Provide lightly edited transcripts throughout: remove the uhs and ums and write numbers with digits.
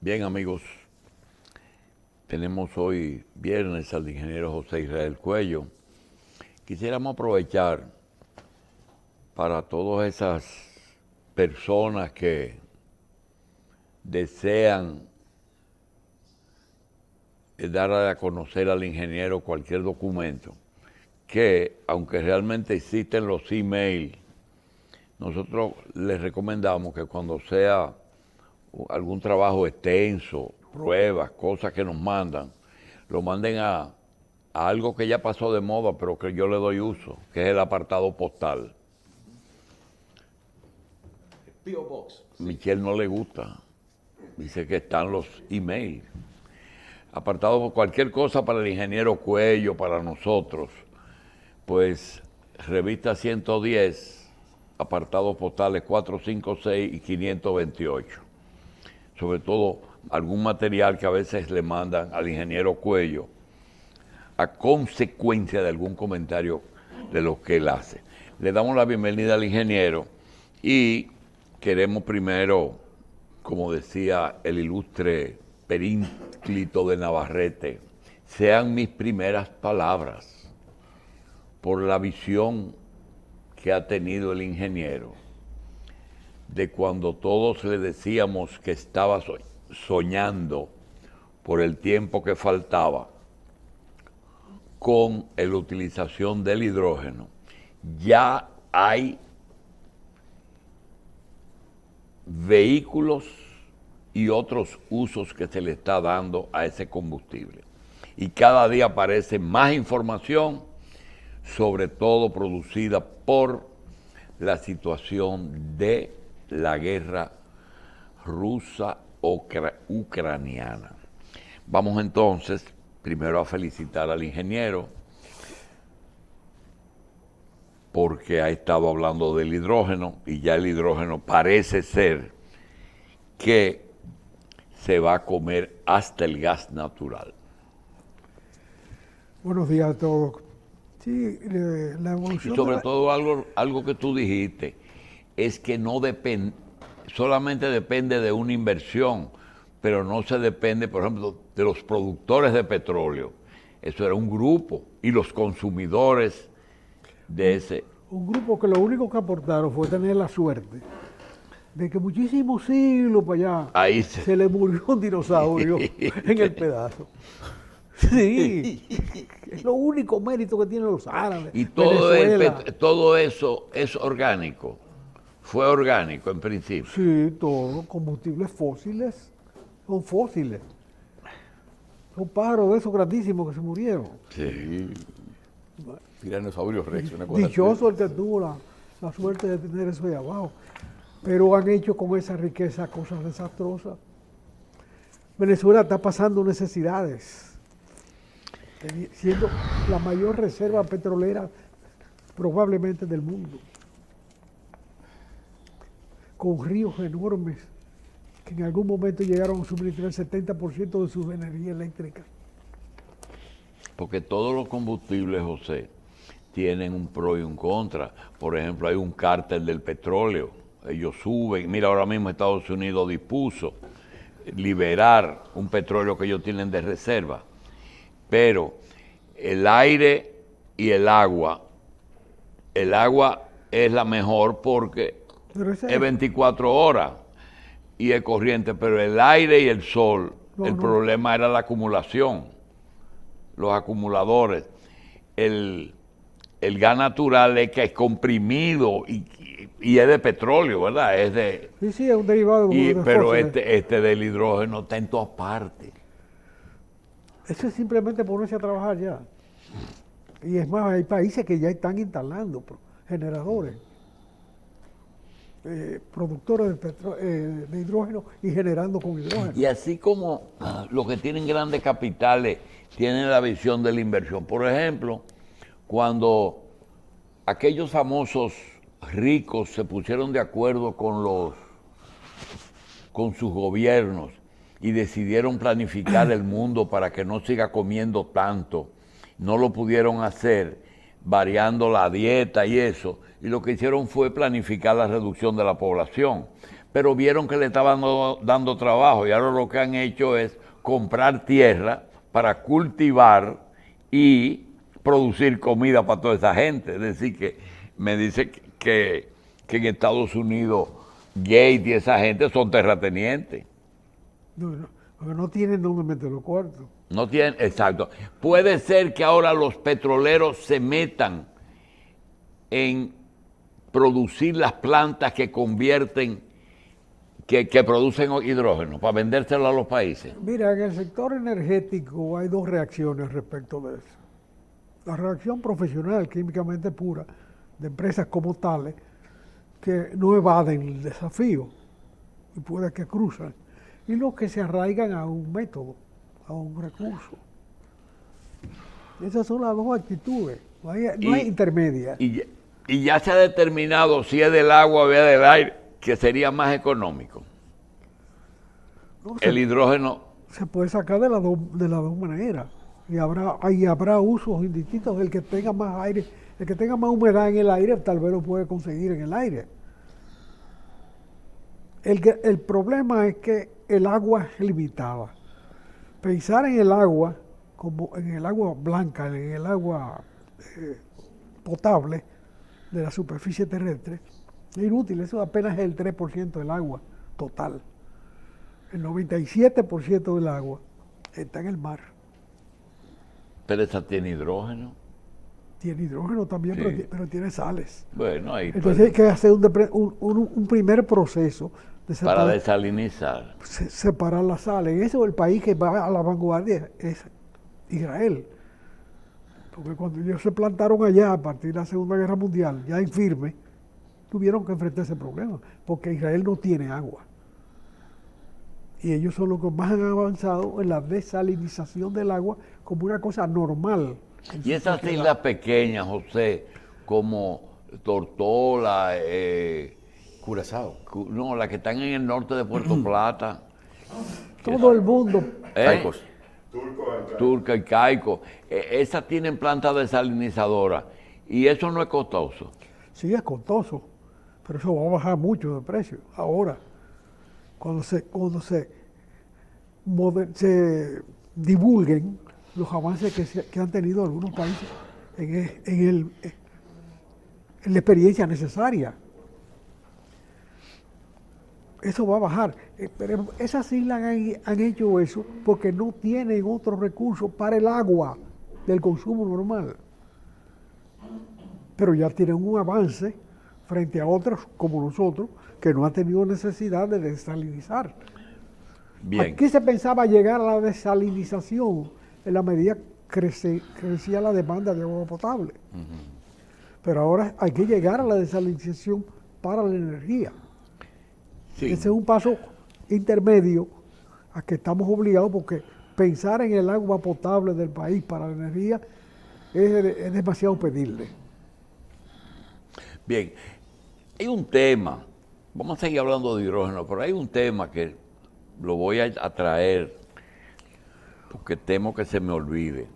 Bien, amigos, tenemos hoy viernes al ingeniero José Israel Cuello. Quisiéramos aprovechar para todas esas personas que desean dar a conocer al ingeniero cualquier documento, que aunque realmente existen los emails, nosotros les recomendamos que cuando sea algún trabajo extenso, pruebas, cosas que nos mandan, lo manden a algo que ya pasó de moda, pero que yo le doy uso, que es el apartado postal. P.O. Box. Michelle no le gusta, dice que están los emails. Apartado por cualquier cosa para el ingeniero Cuello, para nosotros, pues revista 110, apartados postales 456 y 528. Sobre todo algún material que a veces le mandan al ingeniero Cuello a consecuencia de algún comentario de lo que él hace. Le damos la bienvenida al ingeniero y queremos primero, como decía el ilustre Perínclito de Navarrete, sean mis primeras palabras por la visión que ha tenido el ingeniero de cuando todos le decíamos que estaba soñando por el tiempo que faltaba con la utilización del hidrógeno. Ya hay vehículos y otros usos que se le está dando a ese combustible. Y cada día aparece más información, sobre todo producida por la situación de la guerra rusa-ucraniana. Vamos entonces primero a felicitar al ingeniero porque ha estado hablando del hidrógeno y ya el hidrógeno parece ser que se va a comer hasta el gas natural. Buenos días a todos. Sí, la Y evolución sobre todo algo que tú dijiste, es que no depende, solamente depende de una inversión, pero no se depende, por ejemplo, de los productores de petróleo. Eso era un grupo y los consumidores de ese. un grupo que lo único que aportaron fue tener la suerte de que muchísimos siglos para allá Ahí se le murió un dinosaurio en el pedazo. Sí, es lo único mérito que tienen los árabes. Y todo, Venezuela. todo eso es orgánico. Fue orgánico en principio. Sí, todo, combustibles fósiles, son fósiles. Son pájaros de esos grandísimos que se murieron. Sí. Tiranosaurio Rex, una cosa así. Dichoso el que tuvo la suerte de tener eso ahí abajo. Pero han hecho con esa riqueza cosas desastrosas. Venezuela está pasando necesidades, siendo la mayor reserva petrolera probablemente del mundo, con ríos enormes que en algún momento llegaron a suministrar el 70% de su energía eléctrica. Porque todos los combustibles, José, tienen un pro y un contra. Por ejemplo, hay un cártel del petróleo. Ellos suben. Mira, ahora mismo Estados Unidos dispuso liberar un petróleo que ellos tienen de reserva. Pero el aire y el agua es la mejor porque es 24 horas y es corriente, pero el aire y el sol, el problema era la acumulación, los acumuladores. El gas natural es que es comprimido y es de petróleo, ¿verdad? Es de, Sí, es un derivado de pero fósiles. este del hidrógeno está en todas partes. Eso es simplemente ponerse a trabajar ya. Y es más, hay países que ya están instalando generadores, productores de hidrógeno y generando con hidrógeno. Y así como los que tienen grandes capitales tienen la visión de la inversión. Por ejemplo, cuando aquellos famosos ricos se pusieron de acuerdo con sus gobiernos y decidieron planificar el mundo para que no siga comiendo tanto, no lo pudieron hacer variando la dieta y eso, y lo que hicieron fue planificar la reducción de la población. Pero vieron que le estaban dando trabajo y ahora lo que han hecho es comprar tierra para cultivar y producir comida para toda esa gente. Es decir, que me dice que en Estados Unidos Gates y esa gente son terratenientes. Porque no tienen dónde meter los cuartos. No tienen, exacto. Puede ser que ahora los petroleros se metan en producir las plantas que convierten, que producen hidrógeno, para vendérselo a los países. Mira, en el sector energético hay dos reacciones respecto de eso. La reacción profesional, químicamente pura, de empresas como tales, que no evaden el desafío y puede que cruzan, y los que se arraigan a un método, a un recurso. Esas son las dos actitudes, no hay intermedias. Y ya se ha determinado si es del agua o es del aire, que sería más económico. No, El hidrógeno. se puede sacar de las dos maneras, y habrá usos indistintos. El que tenga más aire, el que tenga más humedad en el aire, tal vez lo puede conseguir en el aire. El problema es que el agua es limitada. Pensar en el agua, como en el agua blanca, en el agua potable de la superficie terrestre, es inútil. Eso apenas es el 3% del agua total. El 97% del agua está en el mar. Pero esa tiene hidrógeno. Tiene hidrógeno también, Sí. pero tiene sales. Bueno, ahí Entonces hay que hacer un primer proceso de para desalinizar. separar las sales. En eso el país que va a la vanguardia es Israel. Porque cuando ellos se plantaron allá a partir de la Segunda Guerra Mundial, ya en firme, tuvieron que enfrentar ese problema, porque Israel no tiene agua. Y ellos son los que más han avanzado en la desalinización del agua como una cosa normal. Y esas islas pequeñas, José, como Tortola, Curazao. no, las que están en el norte de Puerto Plata, Todo el mundo, Caicos. Turca y Caico, esas tienen plantas desalinizadoras y eso no es costoso. sí es costoso, pero eso va a bajar mucho de precio. Ahora, cuando se divulguen los avances que han tenido algunos países en la experiencia necesaria, eso va a bajar. Pero esas islas han hecho eso porque no tienen otros recursos para el agua del consumo normal. Pero ya tienen un avance frente a otros como nosotros que no han tenido necesidad de desalinizar. Bien. Aquí se pensaba llegar a la desalinización en la medida que crecía la demanda de agua potable. Pero ahora hay que llegar a la desalinización para la energía. Sí. Ese es un paso intermedio a que estamos obligados, porque pensar en el agua potable del país para la energía es demasiado pedirle. Bien, hay un tema, vamos a seguir hablando de hidrógeno, pero hay un tema que lo voy a traer porque temo que se me olvide.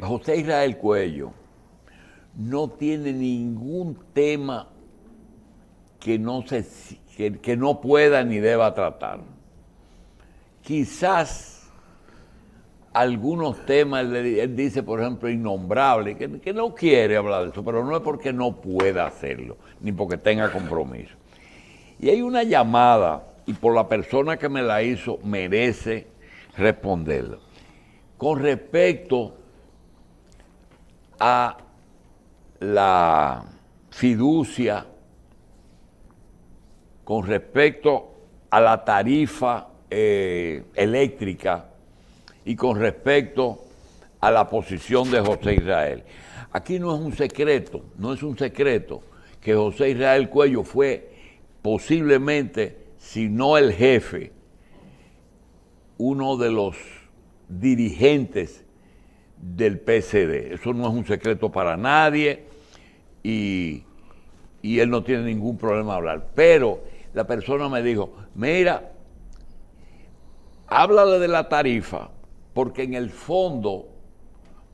José Israel Cuello no tiene ningún tema que no pueda ni deba tratar. Quizás algunos temas, él dice, por ejemplo, innombrable, que no quiere hablar de eso, pero no es porque no pueda hacerlo, ni porque tenga compromiso. Y hay una llamada, y por la persona que me la hizo, merece responderla. Con respecto a la fiducia, con respecto a la tarifa eléctrica y con respecto a la posición de José Israel. Aquí no es un secreto que José Israel Cuello fue posiblemente, si no el jefe, uno de los dirigentes del PCD. Eso no es un secreto para nadie y él no tiene ningún problema de hablar. Pero la persona me dijo, mira, háblale de la tarifa, porque en el fondo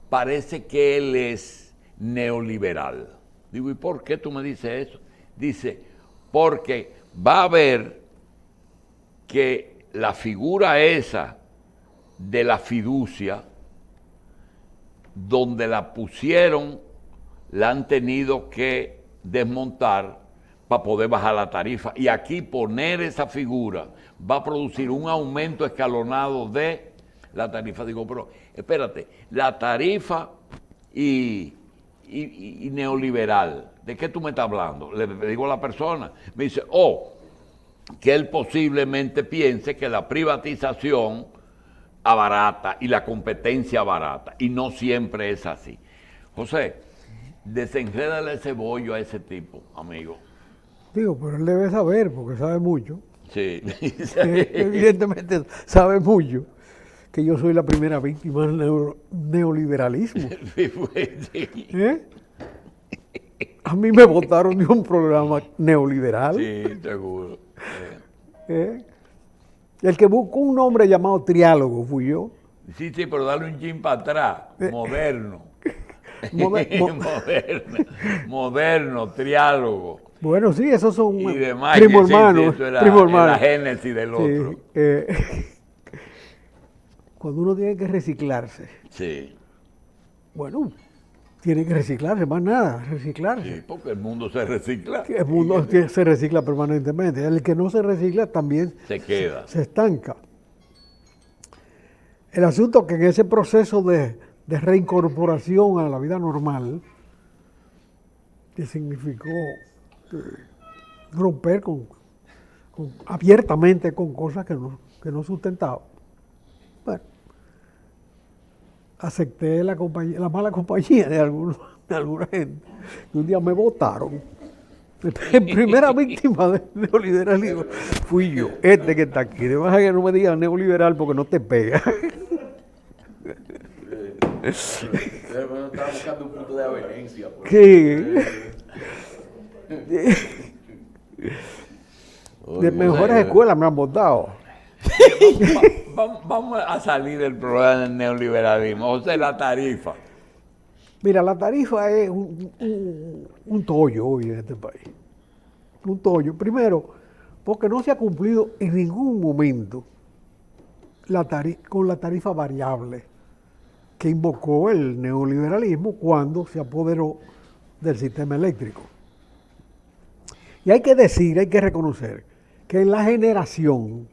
parece que él es neoliberal. Digo, ¿y por qué tú me dices eso? Dice, porque va a ver que la figura esa de la fiducia, donde la pusieron, la han tenido que desmontar para poder bajar la tarifa. Y aquí poner esa figura va a producir un aumento escalonado de la tarifa. Digo, pero espérate, la tarifa y neoliberal, ¿de qué tú me estás hablando? Le digo a la persona, me dice, que él posiblemente piense que la privatización abarata y la competencia barata, y no siempre es así. José, desenrédale ese bollo a ese tipo, amigo. Digo, pero él debe saber, porque sabe mucho. Sí. Evidentemente sabe mucho que yo soy la primera víctima del neoliberalismo. Sí. ¿Eh? A mí me votaron de un programa neoliberal. Sí, seguro. ¿Eh? El que buscó un nombre llamado triálogo fui yo. Sí, pero dale un chin para atrás, moderno. Moderno, triálogo. Bueno, sí, esos son Y demás, primo sí, hermanos. eso era, primo era hermano. la génesis del otro. Cuando uno tiene que reciclarse, Sí, bueno, tiene que reciclarse, más nada, reciclarse. sí, porque el mundo se recicla. El mundo se recicla permanentemente. El que no se recicla también Se queda. se estanca. El asunto es que en ese proceso de reincorporación a la vida normal, que significó romper abiertamente con cosas que no sustentaba, bueno, acepté la mala compañía de alguna gente. Y un día me votaron. La primera víctima del neoliberalismo fui yo, este que está aquí. De más que no me digan neoliberal porque no te pega. Estaba buscando un punto de avenencia. Sí. De mejores escuelas me han votado. Vamos a salir del problema del neoliberalismo. José, la tarifa. Mira, la tarifa es un tollo hoy en este país. Un tollo. Primero, porque no se ha cumplido en ningún momento con la tarifa variable que invocó el neoliberalismo cuando se apoderó del sistema eléctrico. Y hay que decir, hay que reconocer que en la generación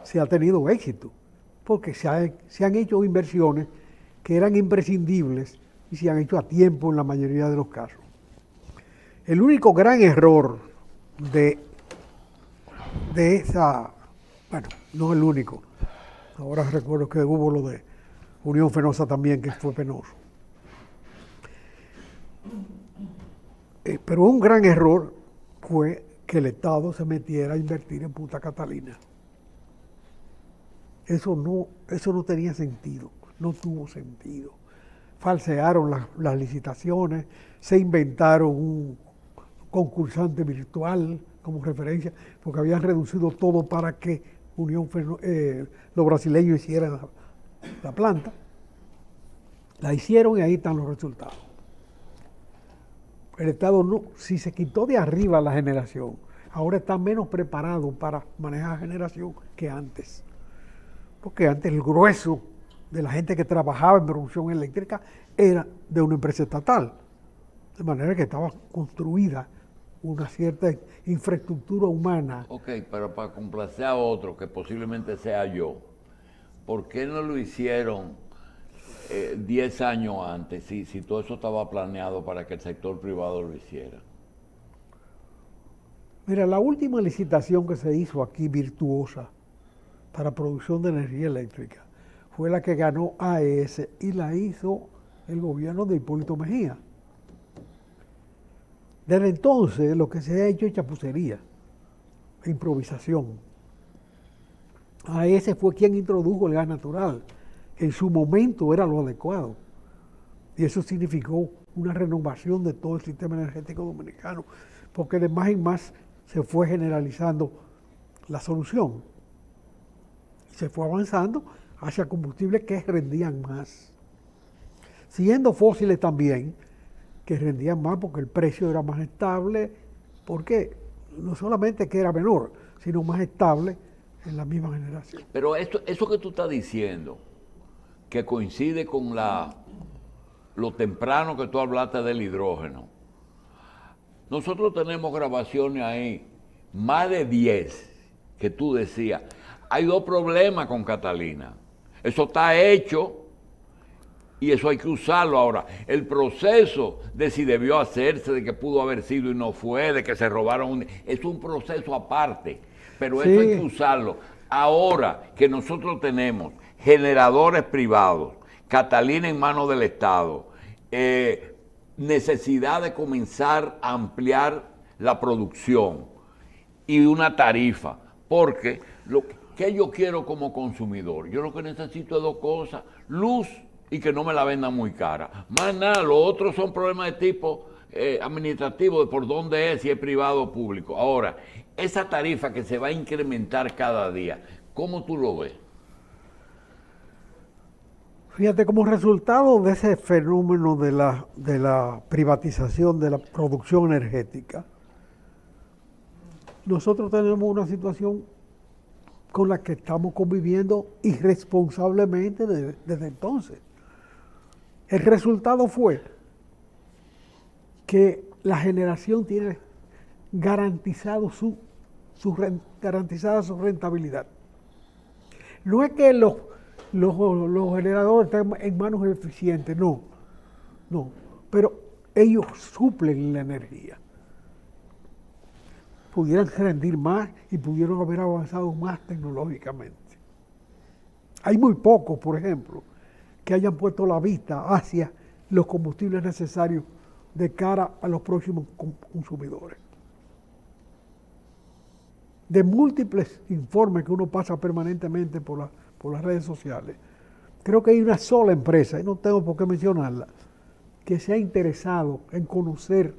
se ha tenido éxito, porque se han hecho inversiones que eran imprescindibles y se han hecho a tiempo en la mayoría de los casos. El único gran error de esa, bueno, no el único, ahora recuerdo que hubo lo de Unión Fenosa también, que fue penoso. Pero un gran error fue que el Estado se metiera a invertir en Punta Catalina. Eso no tenía sentido, no tuvo sentido. Falsearon las licitaciones, se inventaron un concursante virtual como referencia, porque habían reducido todo para que los brasileños hicieran la planta. La hicieron y ahí están los resultados. El Estado si se quitó de arriba la generación, ahora está menos preparado para manejar generación que antes. Porque antes el grueso de la gente que trabajaba en producción eléctrica era de una empresa estatal. De manera que estaba construida una cierta infraestructura humana. Ok, pero para complacer a otro, que posiblemente sea yo, ¿por qué no lo hicieron 10 años antes, si todo eso estaba planeado para que el sector privado lo hiciera? Mira, la última licitación que se hizo aquí virtuosa para producción de energía eléctrica fue la que ganó AES y la hizo el gobierno de Hipólito Mejía. Desde entonces lo que se ha hecho es chapucería, improvisación. AES fue quien introdujo el gas natural. En su momento era lo adecuado. Y eso significó una renovación de todo el sistema energético dominicano, porque de más en más se fue generalizando la solución. Y se fue avanzando hacia combustibles que rendían más. Siendo fósiles también, que rendían más porque el precio era más estable, porque no solamente que era menor, sino más estable en la misma generación. Pero eso que tú estás diciendo, que coincide con lo temprano que tú hablaste del hidrógeno. Nosotros tenemos grabaciones ahí, más de 10, que tú decías. Hay 2 problemas con Catalina. Eso está hecho y eso hay que usarlo ahora. El proceso de si debió hacerse, de que pudo haber sido y no fue, de que se robaron, es un proceso aparte, pero Sí. eso hay que usarlo. Ahora que nosotros tenemos generadores privados, Catalina en manos del Estado, necesidad de comenzar a ampliar la producción y una tarifa, porque lo que yo quiero como consumidor, yo lo que necesito es 2 cosas, luz y que no me la vendan muy cara. Más nada, los otros son problemas de tipo administrativo, de por dónde es, si es privado o público. Ahora, esa tarifa que se va a incrementar cada día, ¿cómo tú lo ves? Fíjate, como resultado de ese fenómeno de la privatización de la producción energética, nosotros tenemos una situación con la que estamos conviviendo irresponsablemente desde entonces. El resultado fue que la generación tiene garantizado garantizada su rentabilidad. No es que los generadores están en manos eficientes, no, pero ellos suplen la energía. Pudieran rendir más y pudieron haber avanzado más tecnológicamente. Hay muy pocos, por ejemplo, que hayan puesto la vista hacia los combustibles necesarios de cara a los próximos consumidores. De múltiples informes que uno pasa permanentemente por las redes sociales, creo que hay una sola empresa, y no tengo por qué mencionarla, que se ha interesado en conocer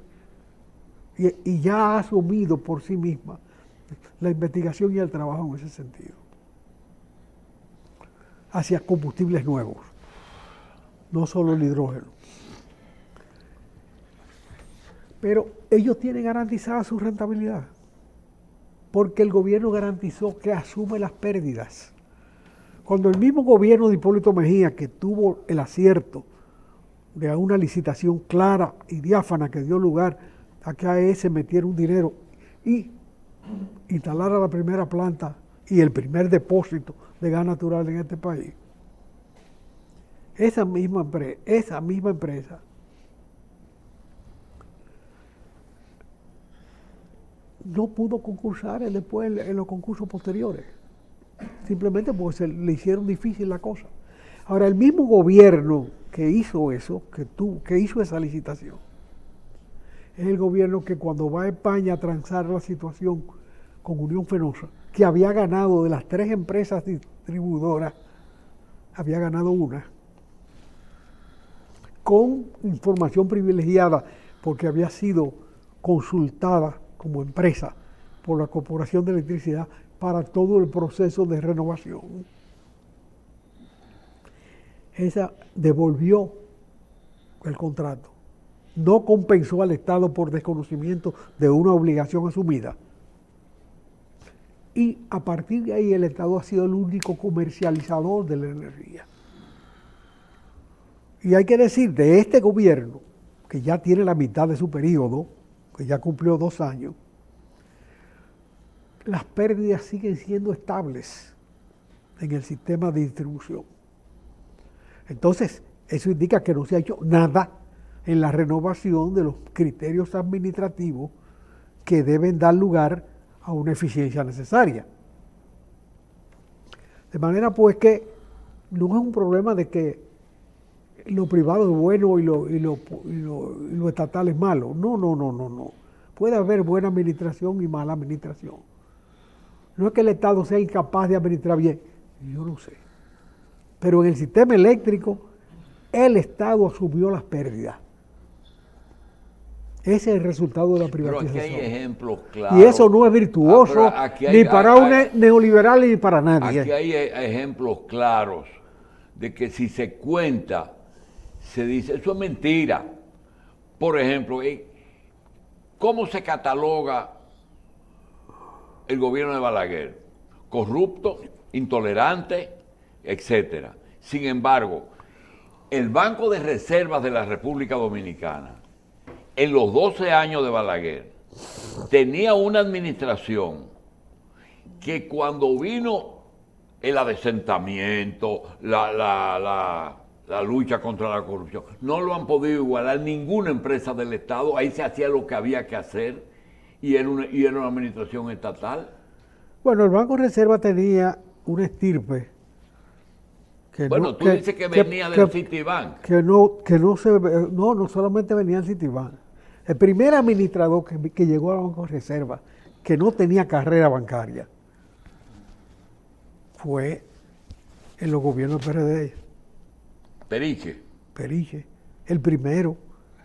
y ya ha asumido por sí misma la investigación y el trabajo en ese sentido, hacia combustibles nuevos, no solo el hidrógeno. Pero ellos tienen garantizada su rentabilidad, porque el gobierno garantizó que asume las pérdidas. Cuando el mismo gobierno de Hipólito Mejía, que tuvo el acierto de una licitación clara y diáfana que dio lugar a que AES metiera un dinero y instalara la primera planta y el primer depósito de gas natural en este país, esa misma empresa no pudo concursar después en los concursos posteriores, simplemente porque se le hicieron difícil la cosa. Ahora, el mismo gobierno que hizo eso, que hizo esa licitación, es el gobierno que cuando va a España a transar la situación con Unión Fenosa, que había ganado de las 3 empresas distribuidoras, había ganado una, con información privilegiada, porque había sido consultada como empresa por la Corporación de Electricidad para todo el proceso de renovación. Esa devolvió el contrato. No compensó al Estado por desconocimiento de una obligación asumida. Y a partir de ahí el Estado ha sido el único comercializador de la energía. Y hay que decir, de este gobierno, que ya tiene la mitad de su periodo, que ya cumplió 2 años, las pérdidas siguen siendo estables en el sistema de distribución. Entonces, eso indica que no se ha hecho nada en la renovación de los criterios administrativos que deben dar lugar a una eficiencia necesaria. De manera pues que no es un problema de que lo privado es bueno y lo estatal es malo. No. Puede haber buena administración y mala administración. No es que el Estado sea incapaz de administrar bien, yo no sé. Pero en el sistema eléctrico, el Estado asumió las pérdidas. Ese es el resultado de la Pero aquí privatización. hay ejemplos claros. Y eso no es virtuoso pero aquí hay- ni para un neoliberal ni para nadie. Aquí hay ejemplos claros de que si se cuenta, se dice, eso es mentira. Por ejemplo, ¿cómo se cataloga el gobierno de Balaguer? Corrupto, intolerante, etcétera. Sin embargo, el Banco de Reservas de la República Dominicana, en los 12 años de Balaguer, tenía una administración que cuando vino el adesentamiento, la lucha contra la corrupción, no lo han podido igualar ninguna empresa del Estado. Ahí se hacía lo que había que hacer y era una administración estatal. Bueno, el Banco de Reserva tenía una estirpe que Bueno, tú dices que venía del Citibank. no solamente venía del Citibank. El primer administrador que llegó al Banco de Reserva, que no tenía carrera bancaria, fue en los gobiernos PRD. Periche, el primero.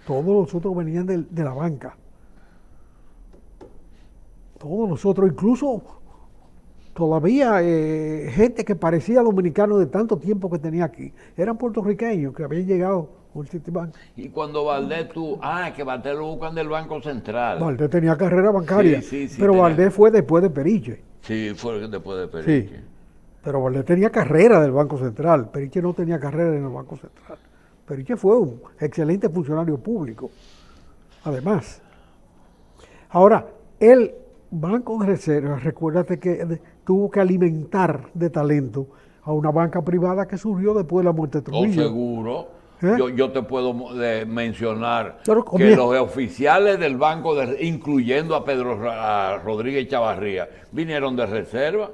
Todos los otros venían de la banca. Todos los otros, incluso todavía gente que parecía dominicano de tanto tiempo que tenía aquí, eran puertorriqueños que habían llegado con el Citibank. Y cuando Valdés que Valdés lo buscan del Banco Central. Valdés tenía carrera bancaria, Sí, pero tenía. Valdés fue después de Periche. Sí, fue después de Periche. Sí, pero Valdés tenía carrera del Banco Central, Periche no tenía carrera en el Banco Central. Periche fue un excelente funcionario público, además. Ahora, el Banco de Reserva, recuérdate que tuvo que alimentar de talento a una banca privada que surgió después de la muerte de Trujillo. Seguro. ¿Eh? Yo te puedo mencionar Pero que los oficiales del banco, incluyendo a Rodríguez Chavarría, vinieron de reserva.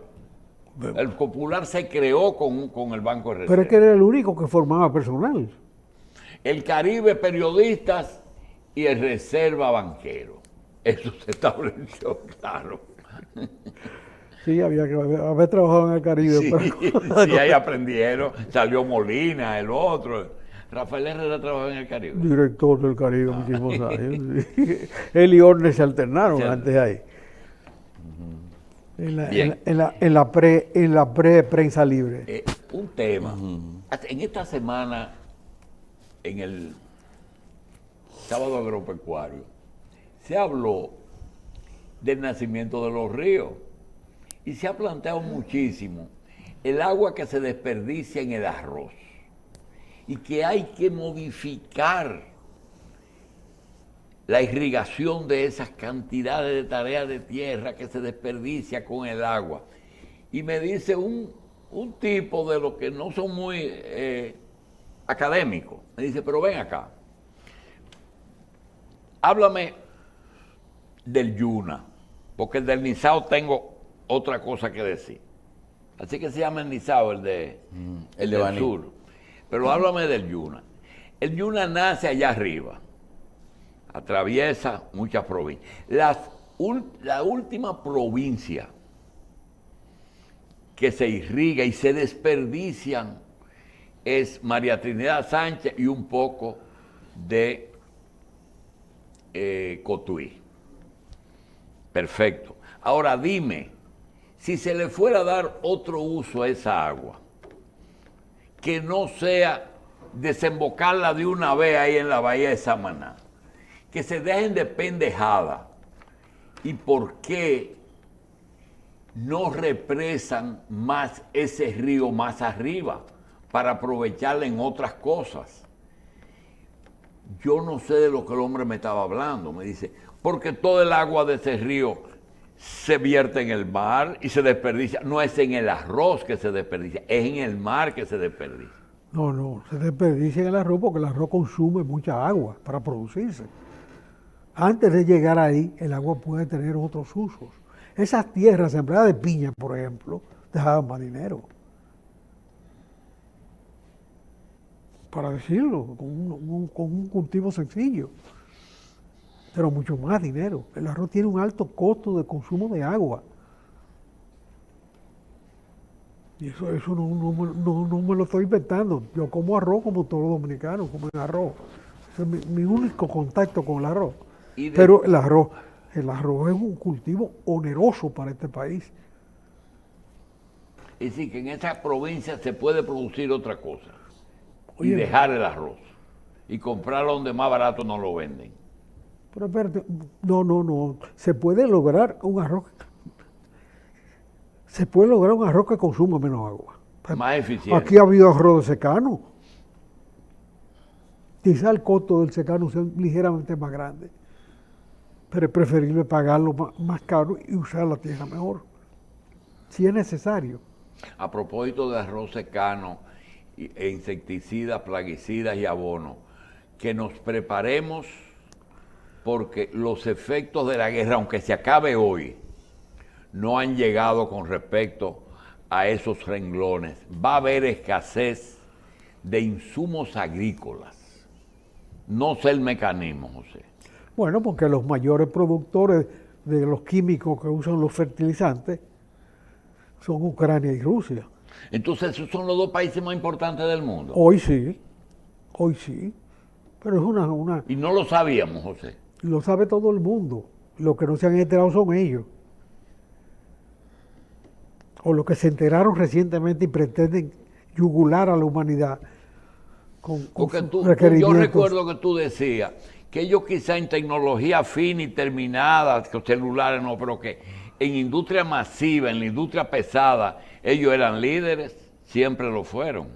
El Popular se creó con el Banco de Reserva. Pero es que era el único que formaba personal. El Caribe periodistas y el Reserva banquero. Eso se estableció, claro. Sí, había que haber trabajado en el Caribe. Sí, pero- sí, ahí aprendieron. Salió Molina, el otro. Rafael Herrera trabajó en el Caribe. Director del Caribe muchísimos años. Sí. Él y Orne se alternaron antes ahí. Bien. En la pre-prensa libre. Un tema. En esta semana, en el sábado agropecuario, se habló del nacimiento de los ríos y se ha planteado muchísimo el agua que se desperdicia en el arroz y que hay que modificar la irrigación de esas cantidades de tareas de tierra que se desperdicia con el agua. Y me dice un tipo de los que no son muy académicos, me dice, pero ven acá, háblame del Yuna, porque el del Nizao tengo otra cosa que decir. Así que se llama el Nizao, el del Baní. sur. Pero háblame del Yuna. El Yuna nace allá arriba, atraviesa muchas provincias. La última provincia que se irriga y se desperdician es María Trinidad Sánchez y un poco de Cotuí. Perfecto. Ahora dime, si se le fuera a dar otro uso a esa agua, que no sea desembocarla de una vez ahí en la bahía de Samaná, que se dejen de pendejada, ¿y por qué no represan más ese río más arriba para aprovecharla en otras cosas? Yo no sé de lo que el hombre me estaba hablando. Me dice, porque todo el agua de ese río se vierte en el mar y se desperdicia. No es en el arroz que se desperdicia, es en el mar que se desperdicia. No, se desperdicia en el arroz porque el arroz consume mucha agua para producirse. Antes de llegar ahí, el agua puede tener otros usos. Esas tierras sembradas de piña, por ejemplo, dejaban más dinero. Para decirlo, con un cultivo sencillo. Pero mucho más dinero. El arroz tiene un alto costo de consumo de agua. Y eso no me lo estoy inventando. Yo como arroz como todos los dominicanos, comen arroz. Ese es mi único contacto con el arroz. Y de- Pero el arroz es un cultivo oneroso para este país. Es decir, que en esa provincia se puede producir otra cosa. Y Oye, dejar el arroz. Y comprarlo donde más barato no lo venden. pero espérate, no. Se puede lograr un arroz. Se puede lograr un arroz que consuma menos agua. Más eficiente. Aquí ha habido arroz de secano. Quizá el costo del secano sea ligeramente más grande, pero es preferible pagarlo más caro y usar la tierra mejor, si es necesario. A propósito de arroz secano, e insecticidas, plaguicidas y abono, que nos preparemos porque los efectos de la guerra, aunque se acabe hoy, no han llegado con respecto a esos renglones. Va a haber escasez de insumos agrícolas. No sé el mecanismo, José. Bueno, porque los mayores productores de los químicos que usan los fertilizantes son Ucrania y Rusia. Entonces, esos son los dos países más importantes del mundo. Hoy sí, pero es una Y no lo sabíamos, José. lo sabe todo el mundo. Los que no se han enterado son ellos. O los que se enteraron recientemente y pretenden yugular a la humanidad con Porque sus yo requerimientos. recuerdo que tú decías que ellos quizá en tecnología fina y terminada, que celulares no, pero que en industria masiva, en la industria pesada, ellos eran líderes, siempre lo fueron.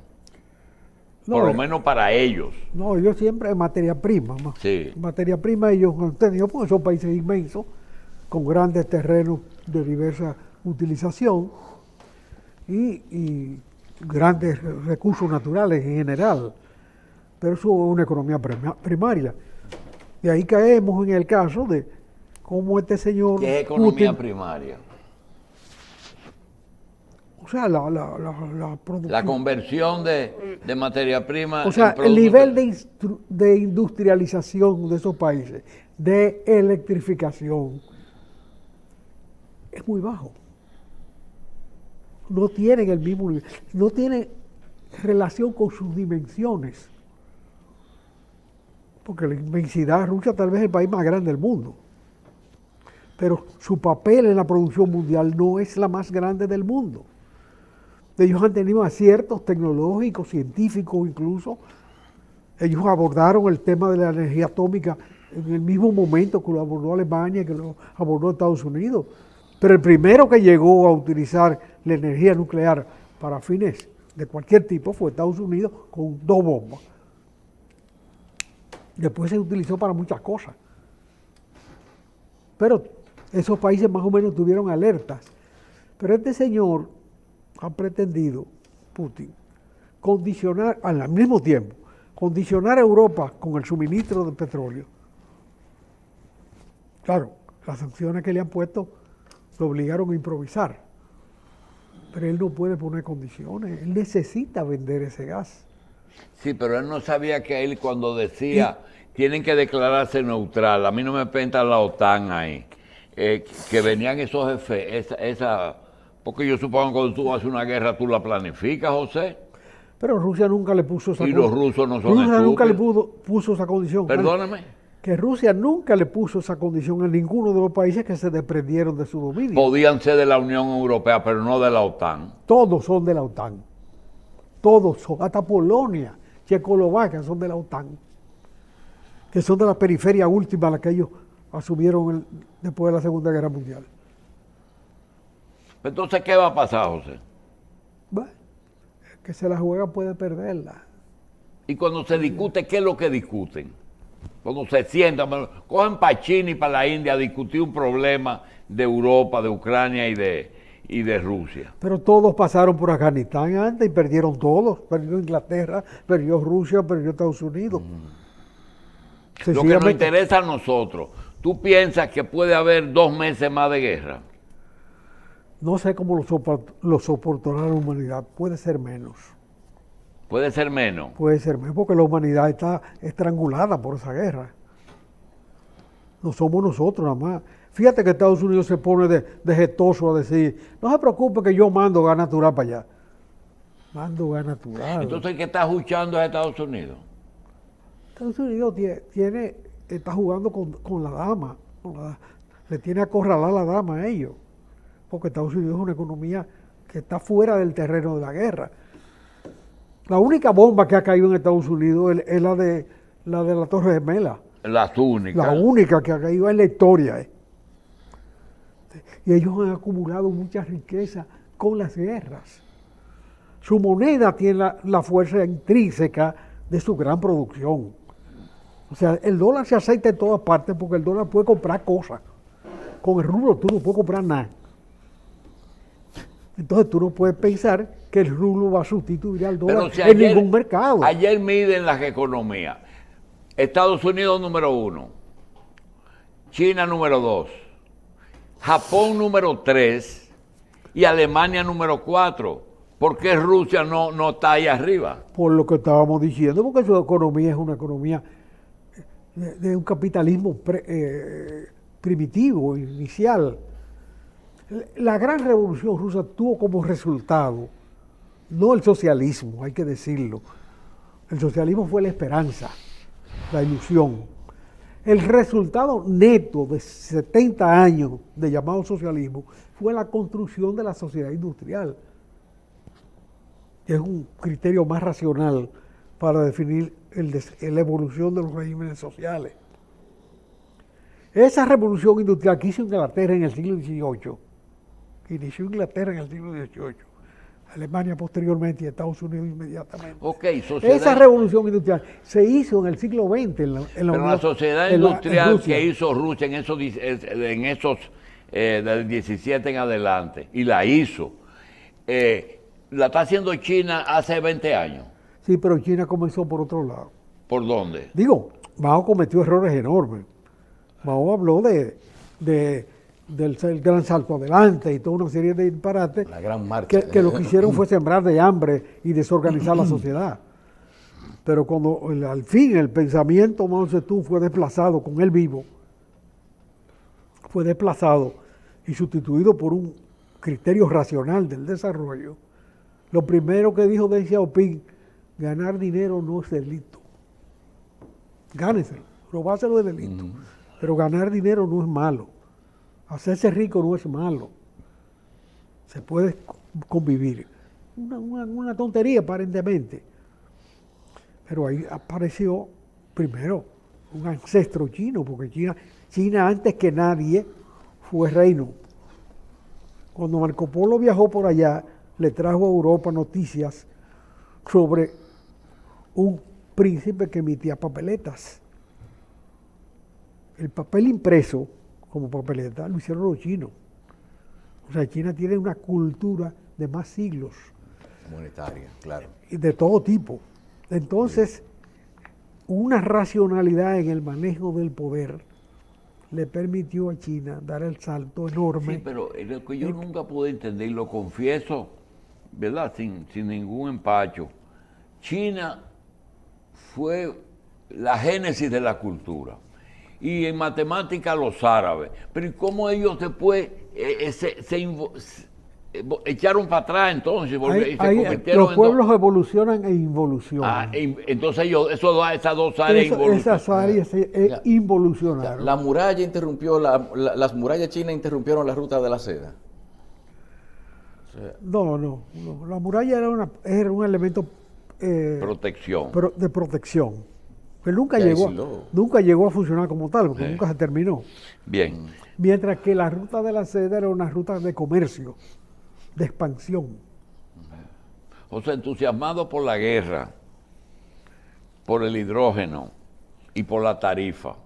No, Por lo menos para ellos. No, ellos siempre en materia prima. Sí. En materia prima ellos han tenido, porque son países inmensos, con grandes terrenos de diversa utilización y grandes recursos naturales en general. Pero eso es una economía primaria. Y ahí caemos en el caso de cómo este señor ¿Qué es economía Putin, primaria? o sea, la producción. La conversión de materia prima. O sea, en el productos nivel de industrialización de esos países, de electrificación, es muy bajo. No tienen el mismo nivel, no tienen relación con sus dimensiones. Porque la inmensidad rusa tal vez es el país más grande del mundo. Pero su papel en la producción mundial no es la más grande del mundo. Ellos han tenido aciertos tecnológicos, científicos incluso. Ellos abordaron el tema de la energía atómica en el mismo momento que lo abordó Alemania, que lo abordó Estados Unidos. Pero el primero que llegó a utilizar la energía nuclear para fines de cualquier tipo fue Estados Unidos con 2 bombas. Después se utilizó para muchas cosas. Pero esos países más o menos tuvieron alertas. Pero este señor ha pretendido, Putin, condicionar, al mismo tiempo, condicionar a Europa con el suministro de petróleo. Claro, las sanciones que le han puesto lo obligaron a improvisar. Pero él no puede poner condiciones, él necesita vender ese gas. Sí, pero él no sabía que él cuando decía tienen que declararse neutral, a mí no me penta la OTAN ahí, que venían esos jefes, porque yo supongo que cuando tú haces una guerra tú la planificas, José, Pero Rusia nunca le puso esa y los rusos no son Rusia nunca le estúpidos. puso esa condición. Perdóname, Que Rusia nunca le puso esa condición a ninguno de los países que se desprendieron de su dominio. podían ser de la Unión Europea, pero no de la OTAN. Todos son de la OTAN. Todos son, hasta Polonia, Checoslovaquia son de la OTAN. Que son de la periferia última a la que ellos asumieron después de la Segunda Guerra Mundial. Entonces, ¿qué va a pasar, José? Bueno, el que se la juega puede perderla. Y cuando se discute, ¿qué es lo que discuten? Cuando se sientan, cogen para China y para la India a discutir un problema de Europa, de Ucrania y de Rusia. Pero todos pasaron por Afganistán antes y perdieron todos. Perdió Inglaterra, perdió Rusia, perdió Estados Unidos. Lo que nos Sencillamente, interesa a nosotros, ¿tú piensas que puede haber 2 meses más de guerra? no sé cómo lo soportará la humanidad. Puede ser menos. Puede ser menos. Puede ser menos porque la humanidad está estrangulada por esa guerra. No somos nosotros nada más. Fíjate que Estados Unidos se pone de jetoso a decir, no se preocupe que yo mando gas natural para allá. Mando gas natural. Entonces, ¿el que está escuchando es Estados Unidos? Estados Unidos tiene está jugando con la dama, le tiene acorralada la dama a ellos, porque Estados Unidos es una economía que está fuera del terreno de la guerra. La única bomba que ha caído en Estados Unidos es la de la Torre Gemela. Las únicas. La única que ha caído en la historia. Y ellos han acumulado mucha riqueza con las guerras. Su moneda tiene la fuerza intrínseca de su gran producción. O sea, el dólar se acepta en todas partes porque el dólar puede comprar cosas. Con el rublo tú no puedes comprar nada. Entonces tú no puedes pensar que el rublo va a sustituir al dólar Pero si en ningún mercado. Ayer miden las economías. Estados Unidos número 1, China número 2, Japón número 3 y Alemania número 4. ¿Por qué Rusia no está ahí arriba? Por lo que estábamos diciendo, porque su economía es una economía de un capitalismo primitivo, inicial. La gran revolución rusa tuvo como resultado, no el socialismo, hay que decirlo. El socialismo fue la esperanza, la ilusión. El resultado neto de 70 años de llamado socialismo fue la construcción de la sociedad industrial, que es un criterio más racional para definir la evolución de los regímenes sociales. Esa revolución industrial que hizo Inglaterra en el siglo XVIII, que inició Inglaterra en el siglo XVIII, Alemania posteriormente y Estados Unidos inmediatamente. Esa revolución industrial se hizo en el siglo XX. Pero la sociedad industrial que hizo Rusia en esos del 17 en adelante, y la hizo, la está haciendo China hace 20 años. Sí, pero China comenzó por otro lado. ¿Por dónde? Digo, Mao cometió errores enormes. Mao habló del gran salto adelante y toda una serie de disparates. La gran marcha. Que lo que hicieron fue sembrar de hambre y desorganizar la sociedad. Pero cuando al fin el pensamiento Mao Zedong fue desplazado con él vivo, fue desplazado y sustituido por un criterio racional del desarrollo, lo primero que dijo Deng Xiaoping: ganar dinero no es delito. Gáneselo, robárselo es delito. Pero ganar dinero no es malo. Hacerse rico no es malo. Se puede convivir. Una tontería aparentemente. Pero ahí apareció primero un ancestro chino, porque China antes que nadie fue reino. Cuando Marco Polo viajó por allá, le trajo a Europa noticias sobre un príncipe que emitía papeletas. El papel impreso como papeleta lo hicieron los chinos. O sea, China tiene una cultura de más siglos. Monetaria, claro. Y de todo tipo. Entonces, una racionalidad en el manejo del poder le permitió a China dar el salto enorme. Sí, pero lo que yo nunca pude entender, y lo confieso, ¿verdad? Sin ningún empacho, China fue la génesis de la cultura. Y en matemática los árabes. Pero ¿y cómo ellos después echaron para atrás entonces? Los pueblos evolucionan e involucionan. Entonces esas dos áreas involucionaron. Esas áreas involucionaron. La muralla interrumpió, las murallas chinas interrumpieron la ruta de la seda. O sea, no. La muralla era un elemento protección. De protección. Pero nunca llegó a funcionar como tal, porque nunca se terminó. Bien. Mientras que la ruta de la seda era una ruta de comercio, de expansión. O sea, entusiasmado por la guerra, por el hidrógeno y por la tarifa.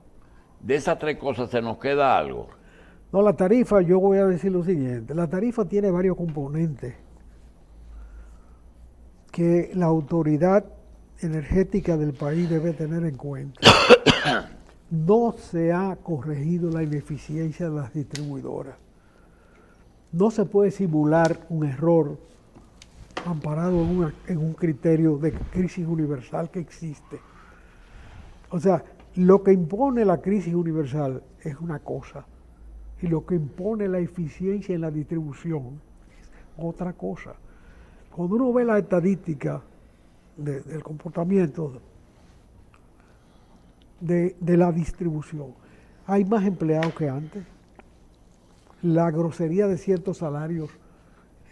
De esas tres cosas se nos queda algo. No, la tarifa, yo voy a decir lo siguiente. La tarifa tiene varios componentes que la autoridad energética del país debe tener en cuenta. No se ha corregido la ineficiencia de las distribuidoras. No se puede simular un error amparado en un criterio de crisis universal que existe. O sea, lo que impone la crisis universal es una cosa y lo que impone la eficiencia en la distribución es otra cosa. Cuando uno ve la estadística del comportamiento de la distribución. Hay más empleados que antes. La grosería de ciertos salarios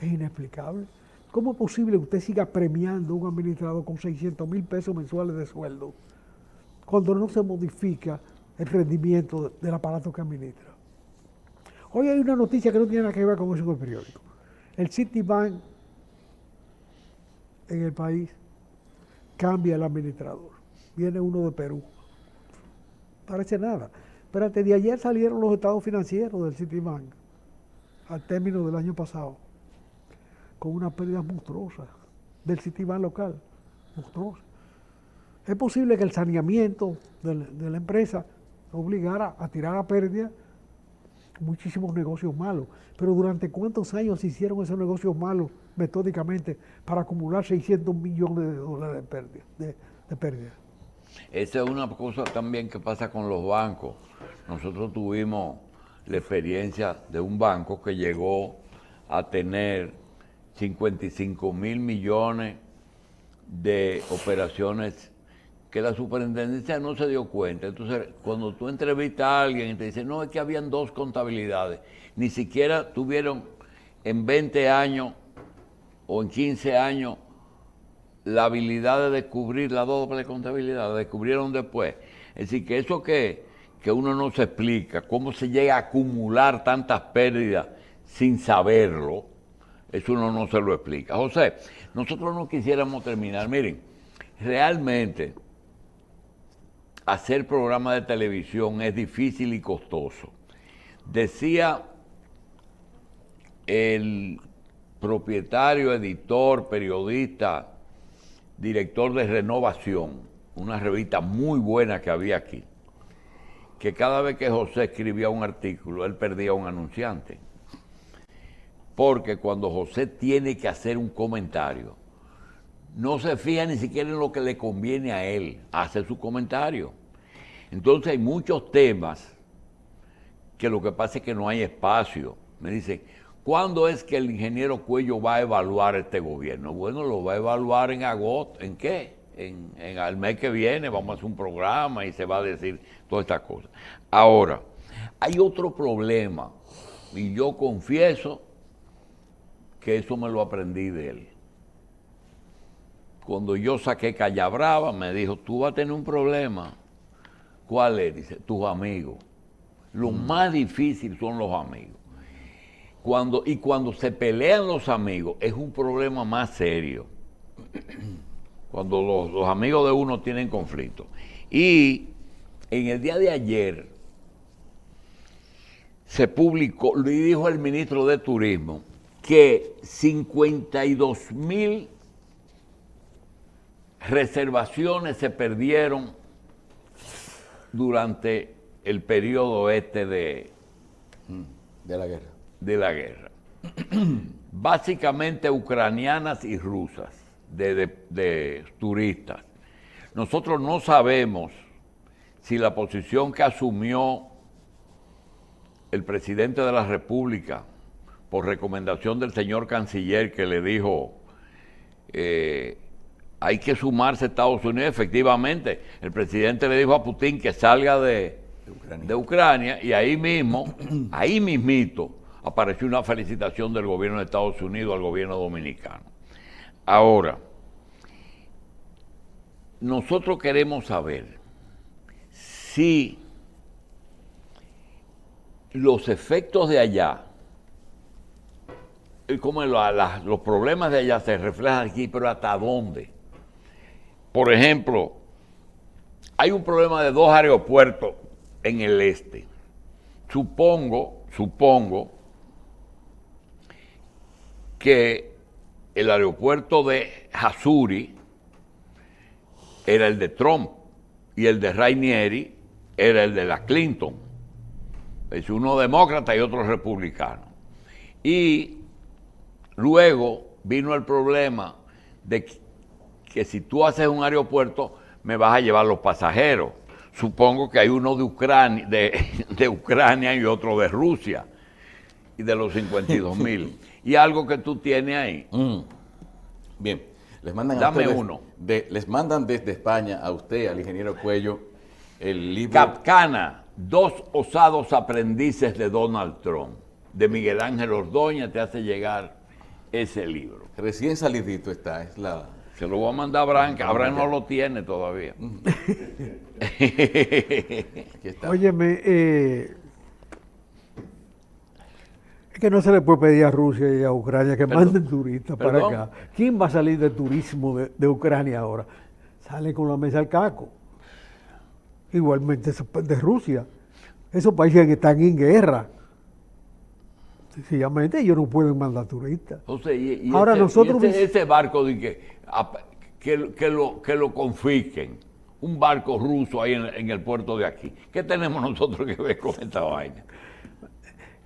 es inexplicable. ¿Cómo es posible que usted siga premiando a un administrador con 600,000 pesos mensuales de sueldo cuando no se modifica el rendimiento del aparato que administra? Hoy hay una noticia que no tiene nada que ver con eso en el periódico. El Citibank en el país cambia el administrador. Viene uno de Perú. Parece nada. Pero antes de ayer salieron los estados financieros del Citibank al término del año pasado con una pérdida monstruosa del Citibank local. Monstruosa. Es posible que el saneamiento de la empresa obligara a tirar a pérdida muchísimos negocios malos. Pero ¿durante cuántos años se hicieron esos negocios malos metódicamente para acumular 600 millones de dólares de pérdida? Esa es una cosa también que pasa con los bancos. Nosotros tuvimos la experiencia de un banco que llegó a tener 55,000 millones de operaciones que la superintendencia no se dio cuenta. Entonces, cuando tú entrevistas a alguien y te dice, no, es que habían 2 contabilidades, ni siquiera tuvieron en 20 años o en 15 años la habilidad de descubrir la doble contabilidad, la descubrieron después. Es decir, que eso que uno no se explica, cómo se llega a acumular tantas pérdidas sin saberlo, eso uno no se lo explica. José, nosotros no quisiéramos terminar, miren, realmente hacer programas de televisión es difícil y costoso. Decía el propietario, editor, periodista, director de Renovación, una revista muy buena que había aquí, que cada vez que José escribía un artículo, él perdía un anunciante. Porque cuando José tiene que hacer un comentario, no se fija ni siquiera en lo que le conviene a él, hace su comentario. Entonces hay muchos temas que lo que pasa es que no hay espacio. Me dicen, ¿cuándo es que el ingeniero Cuello va a evaluar este gobierno? Bueno, lo va a evaluar en agosto. ¿En qué? Al mes que viene vamos a hacer un programa y se va a decir todas estas cosas. Ahora, hay otro problema, y yo confieso que eso me lo aprendí de él. Cuando yo saqué Calla Brava, me dijo, tú vas a tener un problema. ¿Cuál es? Dice, tus amigos. Lo más difícil son los amigos. Cuando se pelean los amigos, es un problema más serio. Cuando los amigos de uno tienen conflicto. Y en el día de ayer se publicó, le dijo el ministro de Turismo, que 52,000 reservaciones se perdieron durante el periodo de la guerra. Básicamente ucranianas y rusas, de turistas. Nosotros no sabemos si la posición que asumió el presidente de la República, por recomendación del señor canciller que le dijo, hay que sumarse a Estados Unidos. Efectivamente, el presidente le dijo a Putin que salga de Ucrania, y ahí mismito, apareció una felicitación del gobierno de Estados Unidos al gobierno dominicano. Ahora, nosotros queremos saber si los efectos de allá, como los problemas de allá se reflejan aquí, pero ¿hasta dónde? Por ejemplo, hay un problema de 2 aeropuertos en el este. Supongo que el aeropuerto de Hasuri era el de Trump y el de Rainieri era el de la Clinton. Es uno demócrata y otro republicano. Y luego vino el problema de que si tú haces un aeropuerto, me vas a llevar los pasajeros. Supongo que hay uno de Ucrania y otro de Rusia, y de los 52,000. Y algo que tú tienes ahí. Bien, les mandan Dame uno. Les mandan desde España a usted, al ingeniero Cuello, El libro... Capcana, 2 osados aprendices de Donald Trump, de Miguel Ángel Ordóñez, te hace llegar ese libro. Recién salidito está, es la... Se lo voy a mandar a Abraham, que Abraham no lo tiene todavía. Aquí está. Óyeme, es que no se le puede pedir a Rusia y a Ucrania que manden turistas para ¿Perdón? acá. ¿Quién va a salir de turismo de Ucrania ahora? Sale con la mesa al caco. Igualmente de Rusia. Esos países que están en guerra, sencillamente ellos no pueden mandar turistas. José, y Ahora nosotros ese barco de que lo confisquen, un barco ruso ahí en el puerto de aquí. ¿Qué tenemos nosotros que ver con esta vaina?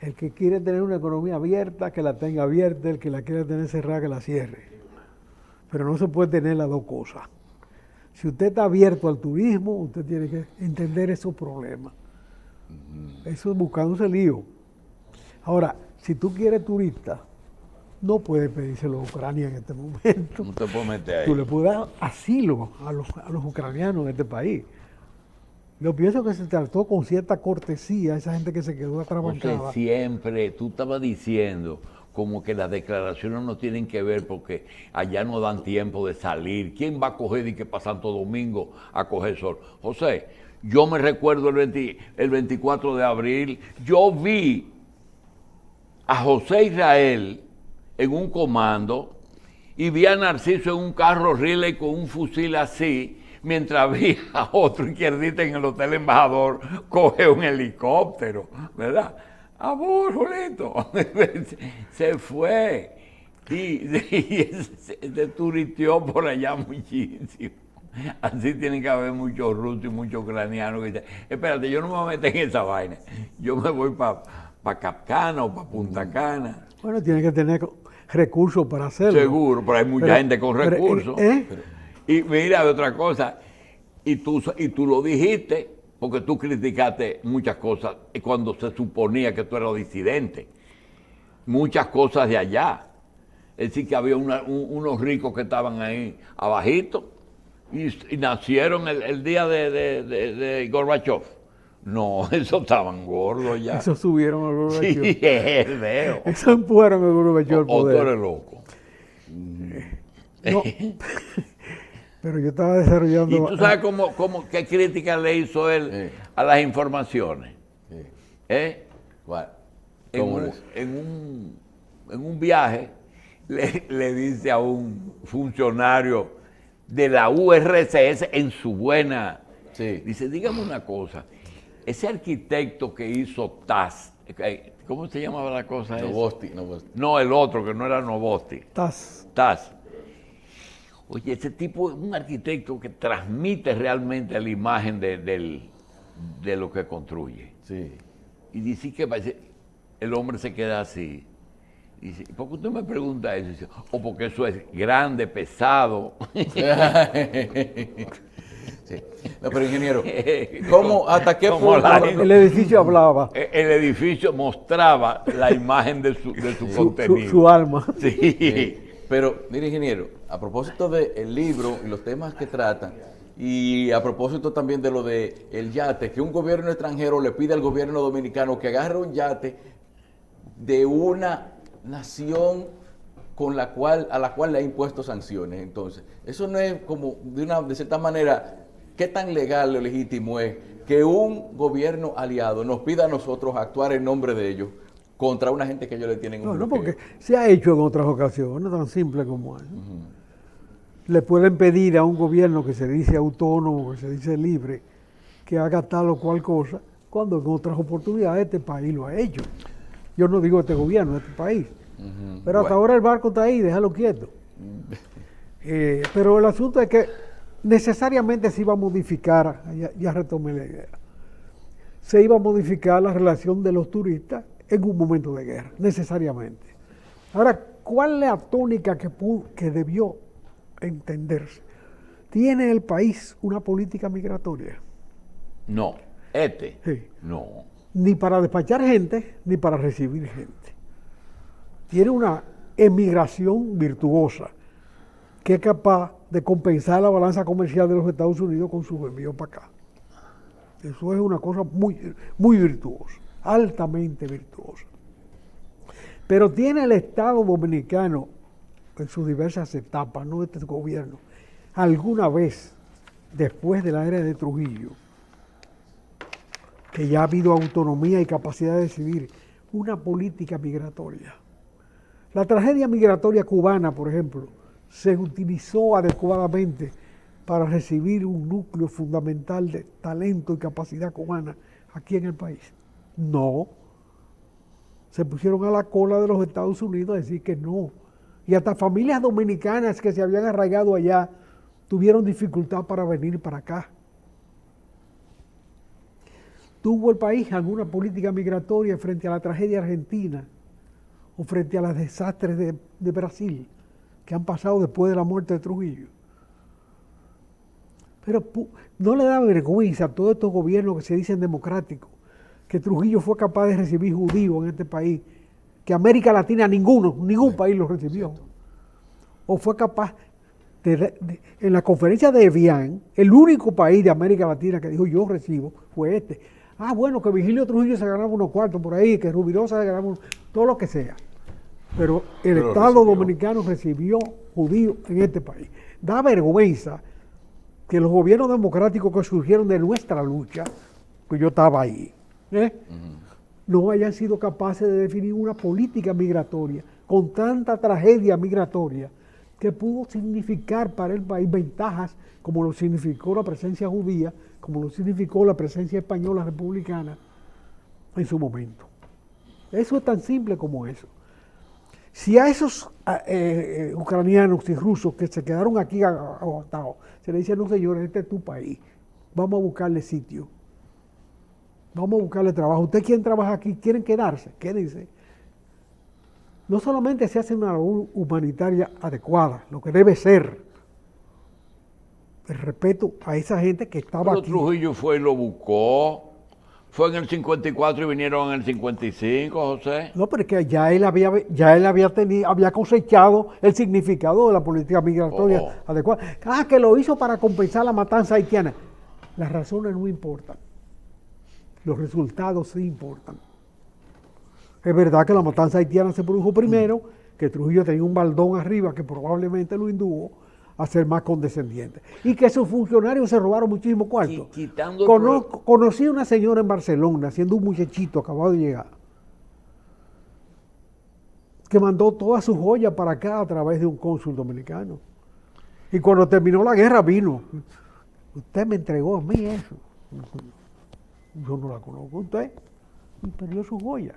El que quiere tener una economía abierta, que la tenga abierta; el que la quiere tener cerrada, que la cierre. Pero no se puede tener las dos cosas. Si usted está abierto al turismo, usted tiene que entender esos problemas. Eso es buscándose lío. Ahora, si tú quieres turistas, no puedes pedírselo a Ucrania en este momento. No te puedes meter ahí. Tú le puedes dar asilo a los ucranianos de este país. Yo pienso que se trató con cierta cortesía a esa gente que se quedó atrabancada. José, siempre tú estabas diciendo como que las declaraciones no tienen que ver porque allá no dan tiempo de salir. ¿Quién va a coger y que para Santo Domingo a coger sol? José, yo me recuerdo el 24 de abril, yo vi a José Israel en un comando y vi a Narciso en un carro Riley con un fusil así, mientras vi a otro izquierdista en el Hotel Embajador coge un helicóptero, ¿verdad? ¡Amor, Julito! Se fue y se turisteó por allá muchísimo. Así tienen que haber muchos rusos y muchos ucranianos que dicen, espérate, yo no me voy a meter en esa vaina, yo me voy para Capcana o para Punta Cana. Bueno, tiene que tener recursos para hacerlo. Seguro, pero hay mucha gente con recursos. Y mira, otra cosa, y tú lo dijiste, porque tú criticaste muchas cosas cuando se suponía que tú eras disidente. Muchas cosas de allá. Es decir, que había unos ricos que estaban ahí abajito y nacieron el día de Gorbachev. No, esos estaban gordos ya. Eso subieron a Gorbachev. Sí, veo. Eso empujaron a Gorbachev al O tú poder. eres loco. No. Pero yo estaba desarrollando... ¿Y tú sabes qué crítica le hizo él a las informaciones? ¿Cuál? En un viaje le dice a un funcionario de la URSS en su buena... Sí. Dice, dígame una cosa, ese arquitecto que hizo TAS, ¿cómo se llamaba la cosa esa? Novosti. No, el otro, que no era Novosti. TAS. Oye, ese tipo es un arquitecto que transmite realmente la imagen de lo que construye. Sí. Y dice que el hombre se queda así. Dice, ¿por qué usted me pregunta eso? Dice, o porque eso es grande, pesado. Sí. No, pero ingeniero, ¿cómo, hasta qué punto? El edificio hablaba. El edificio mostraba la imagen de su contenido. Su alma. Sí. Pero, mire, ingeniero, a propósito del libro y los temas que tratan, y a propósito también de lo del yate, que un gobierno extranjero le pide al gobierno dominicano que agarre un yate de una nación a la cual le ha impuesto sanciones. Entonces, eso no es como, de cierta manera, ¿qué tan legal o legítimo es que un gobierno aliado nos pida a nosotros actuar en nombre de ellos contra una gente que ellos le tienen un No, bloqueo? porque se ha hecho en otras ocasiones, tan simple como es. Le pueden pedir a un gobierno que se dice autónomo, que se dice libre, que haga tal o cual cosa, cuando en otras oportunidades este país lo ha hecho. Yo no digo este gobierno, este país. Pero hasta ahora el barco está ahí, déjalo quieto. Pero el asunto es que necesariamente se iba a modificar, ya retomé la idea, se iba a modificar la relación de los turistas en un momento de guerra, necesariamente. Ahora, ¿cuál es la tónica que debió entenderse? ¿Tiene el país una política migratoria? No, Sí. no. Ni para despachar gente, ni para recibir gente. Tiene una emigración virtuosa que es capaz de compensar la balanza comercial de los Estados Unidos con sus envíos para acá. Eso es una cosa muy, muy virtuosa, altamente virtuosa. Pero tiene el Estado dominicano en sus diversas etapas, no este gobierno, alguna vez después de la era de Trujillo, que ya ha habido autonomía y capacidad de decidir, una política migratoria. La tragedia migratoria cubana, por ejemplo, se utilizó adecuadamente para recibir un núcleo fundamental de talento y capacidad cubana aquí en el país. No. Se pusieron a la cola de los Estados Unidos a decir que no. Y hasta familias dominicanas que se habían arraigado allá tuvieron dificultad para venir para acá. ¿Tuvo el país alguna política migratoria frente a la tragedia argentina o frente a los desastres de Brasil que han pasado después de la muerte de Trujillo? Pero no le da vergüenza a todos estos gobiernos que se dicen democráticos que Trujillo fue capaz de recibir judíos en este país, que América Latina ningún país los recibió. O fue capaz en la conferencia de Evian, el único país de América Latina que dijo yo recibo fue este. Ah, bueno, que Vigilio Trujillo se ganaba unos cuartos por ahí, que Rubirosa se ganaba todo lo que sea. Pero el Estado dominicano recibió judíos en este país. Da vergüenza que los gobiernos democráticos que surgieron de nuestra lucha, pues yo estaba ahí, no hayan sido capaces de definir una política migratoria con tanta tragedia migratoria que pudo significar para el país ventajas como lo significó la presencia judía, como lo significó la presencia española republicana en su momento. Eso es tan simple como eso. Si a esos ucranianos y rusos que se quedaron aquí agotados, se les dice, no señores, este es tu país, vamos a buscarle sitio, vamos a buscarle trabajo. ¿Ustedes quieren trabajar aquí? ¿Quieren quedarse? Quédense. No solamente se hace una labor humanitaria adecuada, lo que debe ser, el respeto a esa gente que estaba Pero aquí. Trujillo fue y lo buscó. Fue en el 54 y vinieron en el 55, José. No, pero es que ya él había cosechado el significado de la política migratoria adecuada. Ah, que lo hizo para compensar la matanza haitiana. Las razones no importan. Los resultados sí importan. Es verdad que la matanza haitiana se produjo primero, que Trujillo tenía un baldón arriba que probablemente lo indujo a ser más condescendiente. Y que sus funcionarios se robaron muchísimo cuarto. Conocí a una señora en Barcelona, siendo un muchachito acabado de llegar, que mandó todas sus joyas para acá a través de un cónsul dominicano. Y cuando terminó la guerra vino. Usted me entregó a mí eso. Yo no la conozco. Usted y perdió sus joyas.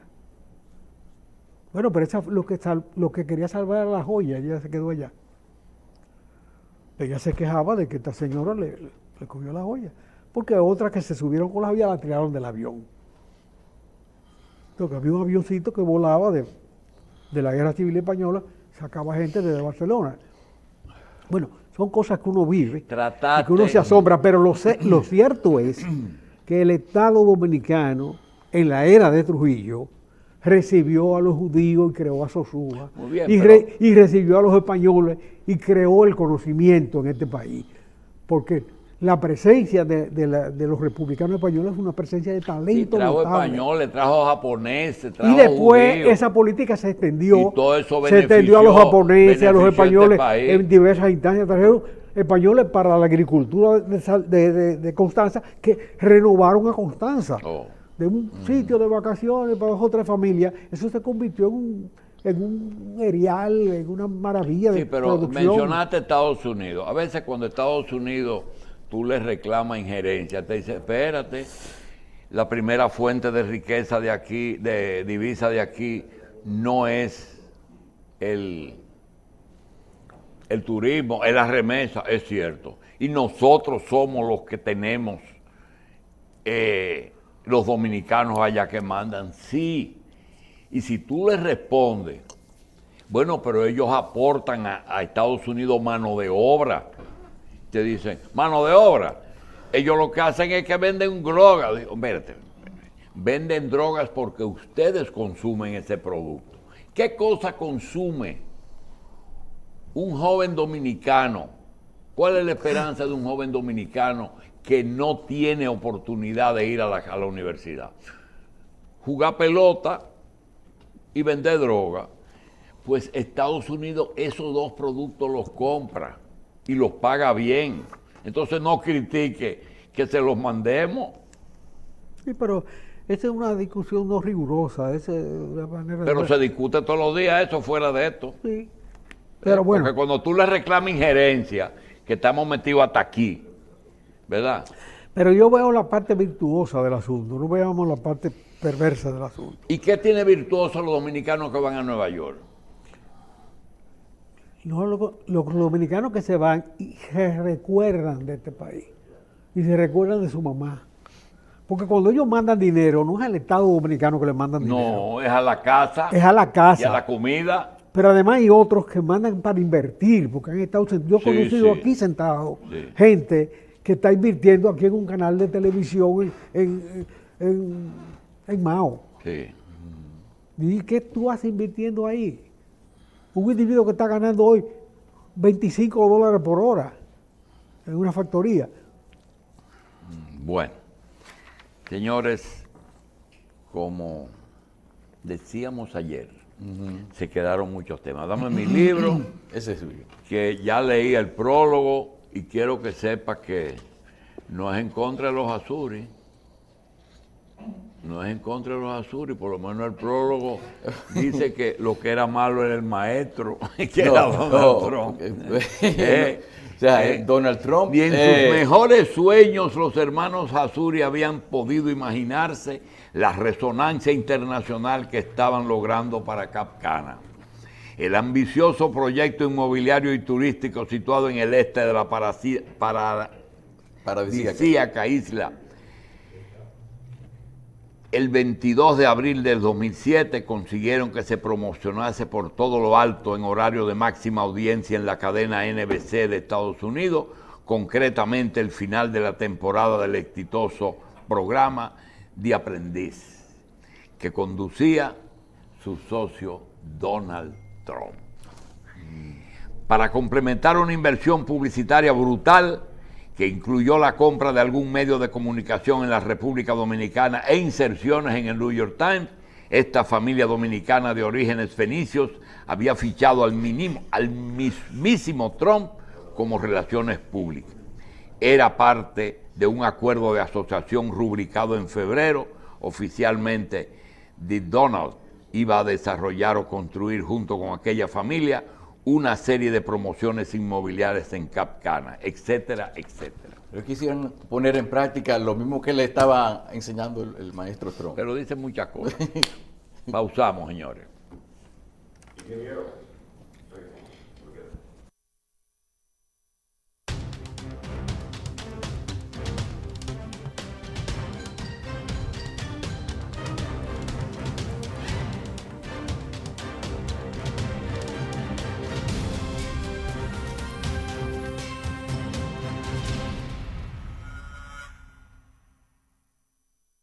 Bueno, pero lo que quería salvar era la joya, ella se quedó allá. Ella se quejaba de que esta señora le cogió la joya, porque otras que se subieron con la joya la tiraron del avión. Entonces había un avioncito que volaba de la Guerra Civil Española, sacaba gente desde Barcelona. Bueno, son cosas que uno vive, y que uno se asombra, pero lo cierto es que el Estado dominicano, en la era de Trujillo, recibió a los judíos y creó a Sosúa, y recibió a los españoles y creó el conocimiento en este país, porque la presencia de los republicanos españoles es una presencia de talento. Sí, trajo notable. Españoles, trajo japoneses, trajo y después judíos. Esa política se extendió, Y todo eso se extendió a los japoneses, a los españoles este en diversas instancias. Trajeron españoles para la agricultura de Constanza, que renovaron a Constanza. De un sitio de vacaciones para 2 o 3 familias, eso se convirtió en un erial, en una maravilla de producción. Sí, pero mencionaste Estados Unidos. A veces cuando Estados Unidos tú le reclamas injerencia, te dice, espérate, la primera fuente de riqueza de aquí, de divisa de aquí, no es el turismo, es la remesa, es cierto. Y nosotros somos los que tenemos los dominicanos allá que mandan, sí. Y si tú les respondes, bueno, pero ellos aportan a Estados Unidos mano de obra. Te dicen, mano de obra. Ellos lo que hacen es que venden drogas. Digo, espérate, venden drogas porque ustedes consumen ese producto. ¿Qué cosa consume un joven dominicano? ¿Cuál es la esperanza de un joven dominicano que no tiene oportunidad de ir a la universidad. Jugar pelota y vender droga. Pues Estados Unidos esos dos productos los compra y los paga bien. Entonces no critique que se los mandemos. Sí, pero esa es una discusión no rigurosa, esa es una manera Pero de... se discute todos los días eso fuera de esto. Sí, pero bueno. Porque cuando tú le reclamas injerencia, que estamos metidos hasta aquí, ¿verdad? Pero yo veo la parte virtuosa del asunto, no veamos la parte perversa del asunto. ¿Y qué tiene virtuoso los dominicanos que van a Nueva York? No, los dominicanos que se van y se recuerdan de este país y se recuerdan de su mamá. Porque cuando ellos mandan dinero, no es al Estado dominicano que le mandan dinero. No, es a la casa Es a la casa. y a la comida. Pero además hay otros que mandan para invertir, porque han estado yo he Sí, conocido sí. aquí sentado Sí. gente que está invirtiendo aquí en un canal de televisión en Mao. Sí. ¿Y qué tú haces invirtiendo ahí? Un individuo que está ganando hoy $25 por hora en una factoría. Bueno, señores, como decíamos ayer, se quedaron muchos temas. Dame mi libro, Ese es suyo. que ya leí el prólogo y quiero que sepa que no es en contra de los azuris. No es en contra de los azuris, por lo menos el prólogo dice que lo que era malo era el maestro, que era Donald Trump. O sea, Donald Trump. Y en sus mejores sueños los hermanos Azuri habían podido imaginarse la resonancia internacional que estaban logrando para Cap Cana. El ambicioso proyecto inmobiliario y turístico situado en el este de la paradisíaca isla. El 22 de abril del 2007 consiguieron que se promocionase por todo lo alto en horario de máxima audiencia en la cadena NBC de Estados Unidos, concretamente el final de la temporada del exitoso programa The Aprendiz, que conducía su socio Donald Trump. Para complementar una inversión publicitaria brutal, que incluyó la compra de algún medio de comunicación en la República Dominicana e inserciones en el New York Times, esta familia dominicana de orígenes fenicios había fichado al mismísimo Trump como relaciones públicas. Era parte de un acuerdo de asociación rubricado en febrero. Oficialmente, Donald iba a desarrollar o construir junto con aquella familia una serie de promociones inmobiliarias en Cap Cana, etcétera, etcétera. Pero quisieron poner en práctica lo mismo que le estaba enseñando el maestro Trump. Pero dice muchas cosas. Pausamos, señores. Ingeniero.